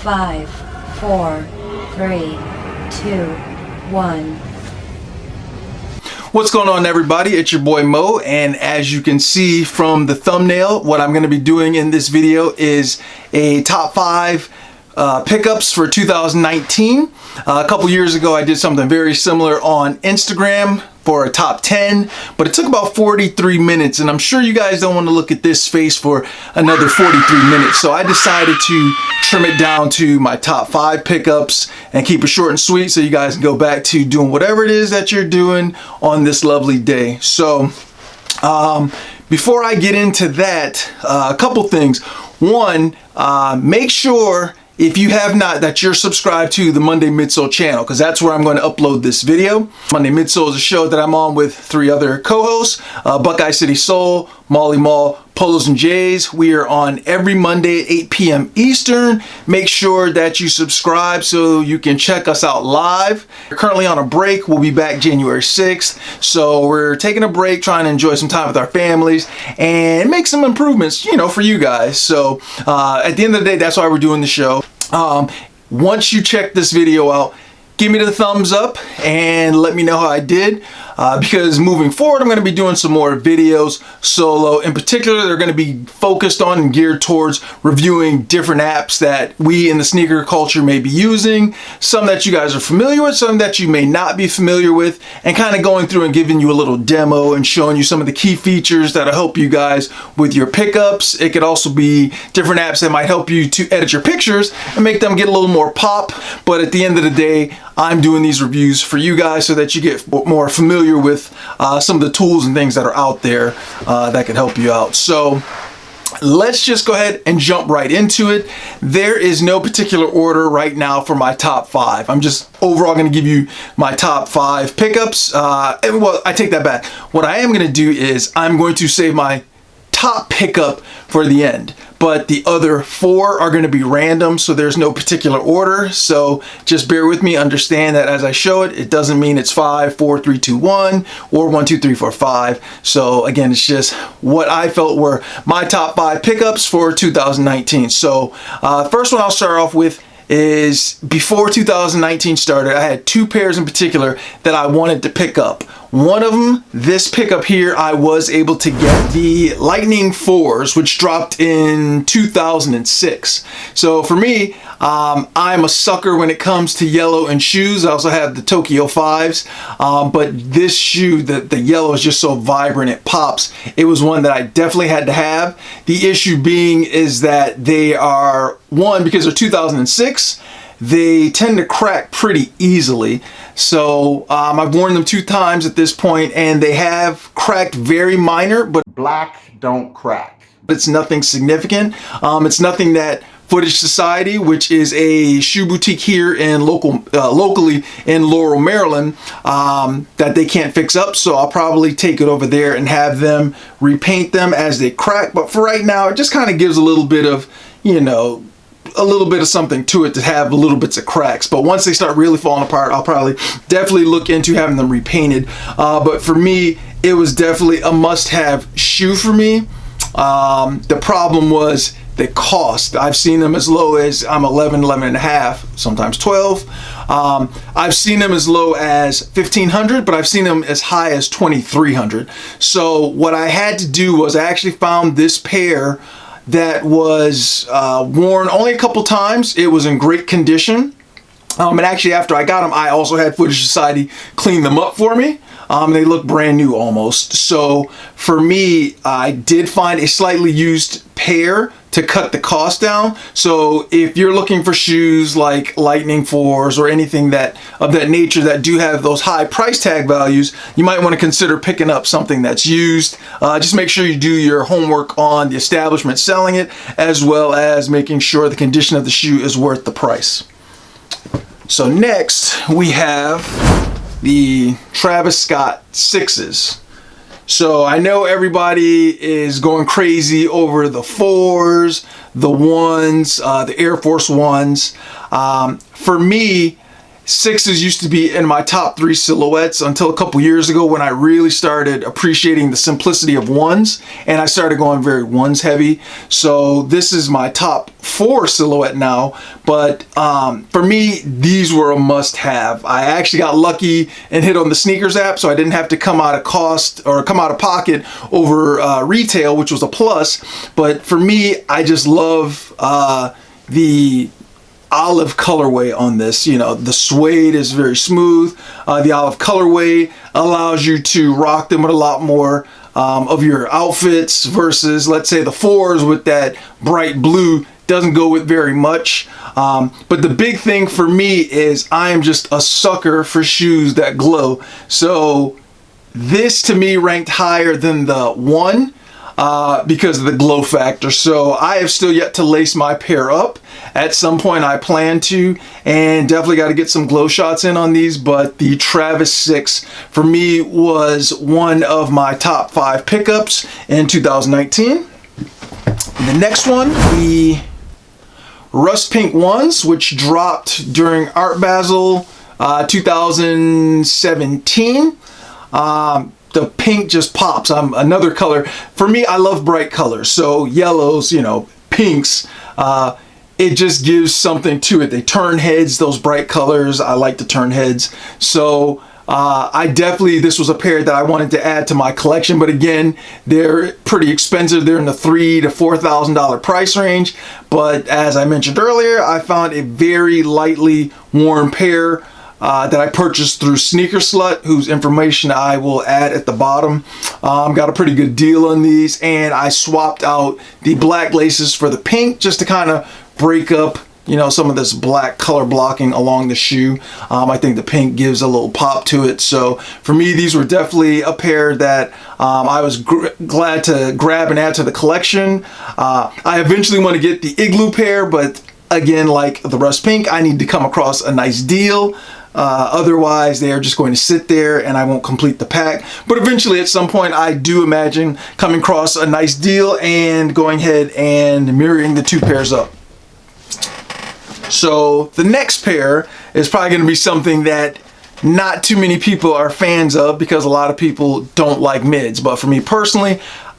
5, 4, 3, 2, 1. What's going on, everybody? It's your boy Mo, and as you can see from the thumbnail, what I'm going to be doing in this video is a top 5 pickups for 2019. A couple years ago I did something very similar on Instagram for a top 10, but it took about 43 minutes, and I'm sure you guys don't want to look at this face for another 43 minutes, so I decided to trim it down to my top 5 pickups and keep it short and sweet so you guys can go back to doing whatever it is that you're doing on this lovely day. So before I get into that, a couple things. One, make sure if you have not that you're subscribed to the Monday Midsole channel, because that's where I'm going to upload this video. Monday Midsole is a show that I'm on with 3 other co-hosts, Buckeye City Soul, Molly Mall, Polos and Jays. We are on every Monday at 8 p.m. Eastern. Make sure that you subscribe so you can check us out live. We're currently on a break. We'll be back January 6th. So we're taking a break, trying to enjoy some time with our families and make some improvements, you know, for you guys. So at the end of the day, that's why we're doing the show. Once you check this video out, give me the thumbs up and let me know how I did, because moving forward I'm going to be doing some more videos solo. In particular, they're going to be focused on and geared towards reviewing different apps that we in the sneaker culture may be using, some that you guys are familiar with, some that you may not be familiar with, and kind of going through and giving you a little demo and showing you some of the key features that'll help you guys with your pickups. It could also be different apps that might help you to edit your pictures and make them get a little more pop. But at the end of the day, I'm doing these reviews for you guys so that you get more familiar with some of the tools and things that are out there that can help you out. So let's just go ahead and jump right into it. There is no particular order right now for my top 5. I'm just overall going to give you my top 5 pickups. Well, I take that back. What I am going to do is I'm going to save my top pickup for the end, but the other 4 are going to be random, so there's no particular order. So just bear with me, understand that as I show it, it doesn't mean it's 5, 4, 3, 2, 1 or 1, 2, 3, 4, 5. So again, it's just what I felt were my top 5 pickups for 2019. So first one I'll start off with is before 2019 started, I had 2 pairs in particular that I wanted to pick up. One of them, this pickup here, I was able to get the Lightning 4s, which dropped in 2006. So for me, I'm a sucker when it comes to yellow and shoes. I also have the Tokyo 5s, but this shoe, the yellow is just so vibrant, it pops. It was one that I definitely had to have. The issue being is that they are, one, because they're 2006, they tend to crack pretty easily. So I've worn them 2 times at this point, and they have cracked very minor, but black don't crack. It's nothing significant. It's nothing that Footage Society, which is a shoe boutique here in locally in Laurel, Maryland, that they can't fix up. So I'll probably take it over there and have them repaint them as they crack. But for right now, it just kind of gives a little bit of, you know, a little bit of something to it to have little bits of cracks. But once they start really falling apart, I'll probably definitely look into having them repainted. But for me, it was definitely a must-have shoe for me. The problem was the cost. I've seen them as low as 11 and a half, sometimes 12. I've seen them as low as $1,500, but I've seen them as high as $2,300. So what I had to do was I actually found this pair that was worn only a couple times. It was in great condition. And actually, after I got them, I also had Footage Society clean them up for me. They look brand new almost. So for me, I did find a slightly used pair to cut the cost down. So if you're looking for shoes like Lightning 4s or anything of that nature that do have those high price tag values, you might want to consider picking up something that's used. Just make sure you do your homework on the establishment selling it, as well as making sure the condition of the shoe is worth the price. So next we have the Travis Scott 6s. So I know everybody is going crazy over the 4s, the 1s, the Air Force 1s. For me, Sixes used to be in my top 3 silhouettes until a couple years ago when I really started appreciating the simplicity of ones, and I started going very ones heavy. So this is my top 4 silhouette now, but for me, these were a must-have. I actually got lucky and hit on the sneakers app, so I didn't have to come out of pocket over retail, which was a plus. But for me, I just love the olive colorway on this. You know, the suede is very smooth. The olive colorway allows you to rock them with a lot more of your outfits versus, let's say, the 4s with that bright blue doesn't go with very much. But the big thing for me is I am just a sucker for shoes that glow. So this to me ranked higher than the 1 because of the glow factor. So I have still yet to lace my pair up. At some point I plan to, and definitely got to get some glow shots in on these, but the Travis 6 for me was one of my top 5 pickups in 2019. The next one, the Rust Pink ones, which dropped during Art Basel 2017. The pink just pops. Another color. For me, I love bright colors. So yellows, you know, pinks, it just gives something to it. They turn heads, those bright colors. I like to turn heads. So this was a pair that I wanted to add to my collection, but again, they're pretty expensive. They're in the $3,000 to $4,000 price range. But as I mentioned earlier, I found a very lightly worn pair that I purchased through Sneaker Slut, whose information I will add at the bottom. Got a pretty good deal on these, and I swapped out the black laces for the pink just to kind of break up, you know, some of this black color blocking along the shoe. I think the pink gives a little pop to it. So for me, these were definitely a pair that I was glad to grab and add to the collection. I eventually want to get the Igloo pair, but again, like the Rust Pink, I need to come across a nice deal. Otherwise, they are just going to sit there and I won't complete the pack. But eventually, at some point, I do imagine coming across a nice deal and going ahead and mirroring the 2 pairs up. So the next pair is probably going to be something that not too many people are fans of because a lot of people don't like mids. But for me personally,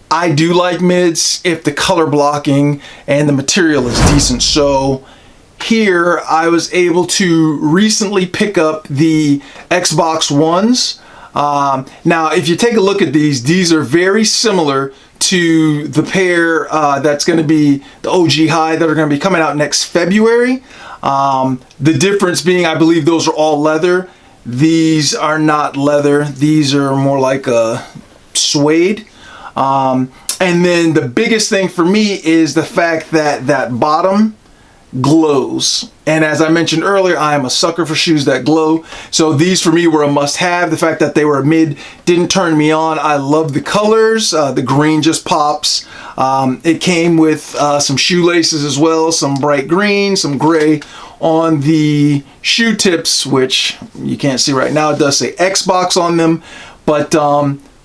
I do like mids if the color blocking and the material is decent. So here I was able to recently pick up the Xbox Ones. Now if you take a look at these are very similar to the pair that's going to be the OG High that are going to be coming out next February. The difference being, I believe those are all leather. These are not leather. These are more like a suede. And then the biggest thing for me is the fact that that bottom glows. And as I mentioned earlier, I am a sucker for shoes that glow. So these for me were a must-have. The fact that they were a mid didn't turn me on. I love the colors. The green just pops. It came with some shoelaces as well, some bright green, some gray on the shoe tips, which you can't see right now. It does say Xbox on them, but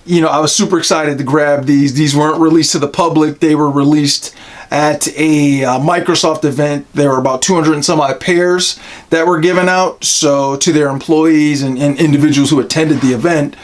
you know, I was super excited to grab these. These weren't released to the public. They were released at a Microsoft event. There were about 200 and some odd pairs that were given out, so to their employees and individuals who attended the event.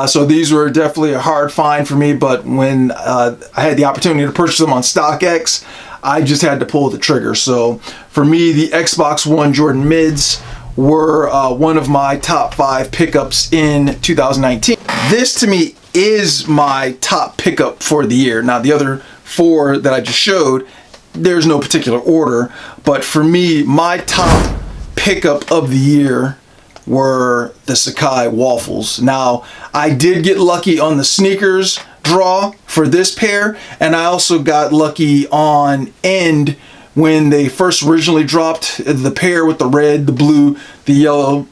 So these were definitely a hard find for me, but when I had the opportunity to purchase them on StockX, I just had to pull the trigger. So for me, the Xbox One Jordan Mids were one of my top 5 pickups in 2019. This to me is my top pickup for the year. Now the other 4 that I just showed, there's no particular order, but for me, my top pickup of the year were the Sacai Waffles. Now I did get lucky on the sneakers draw for this pair, and I also got lucky on End when they first originally dropped the pair with the red, the blue, the yellow.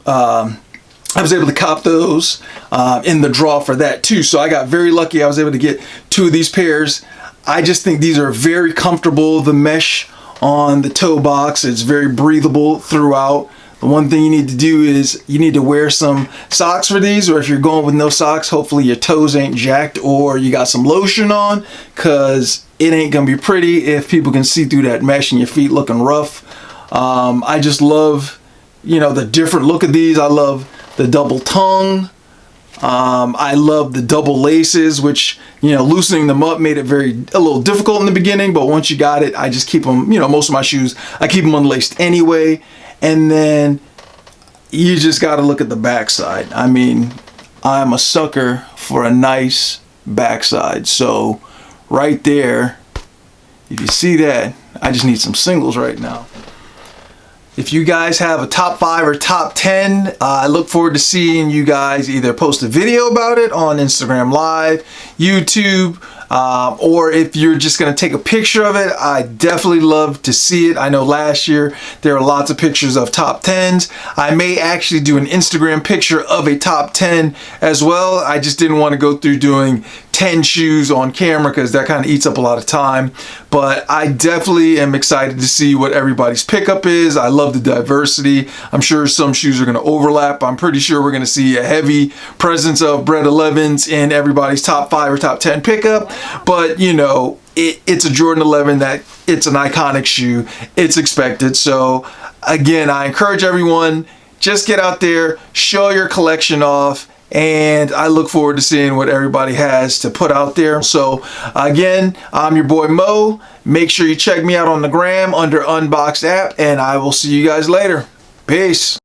I was able to cop those in the draw for that too. So I got very lucky. I was able to get 2 of these pairs. I just think these are very comfortable. The mesh on the toe box, it's very breathable throughout. The one thing you need to do is you need to wear some socks for these, or if you're going with no socks, hopefully your toes ain't jacked or you got some lotion on, because it ain't gonna be pretty if people can see through that mesh and your feet looking rough. I just love you know, the different look of these. I love the double tongue. I love the double laces, which, you know, loosening them up made it a little difficult in the beginning, but once you got it, I just keep them, you know, most of my shoes, I keep them unlaced anyway. And then you just got to look at the backside. I mean, I'm a sucker for a nice backside. So right there, if you see that, I just need some singles right now. If you guys have a top 5 or top 10, I look forward to seeing you guys either post a video about it on Instagram Live, YouTube, or if you're just going to take a picture of it, I definitely love to see it. I know last year there were lots of pictures of top 10s. I may actually do an Instagram picture of a top 10 as well. I just didn't want to go through doing 10 shoes on camera because that kind of eats up a lot of time. But I definitely am excited to see what everybody's pickup is. I love the diversity. I'm sure some shoes are going to overlap. I'm pretty sure we're going to see a heavy presence of Bred 11s in everybody's top 5 or top 10 pickup. But, you know, it's a Jordan 11 that it's an iconic shoe. It's expected. So, again, I encourage everyone, just get out there, show your collection off, and I look forward to seeing what everybody has to put out there. So, again, I'm your boy Mo. Make sure you check me out on the gram under Unboxed App, and I will see you guys later. Peace.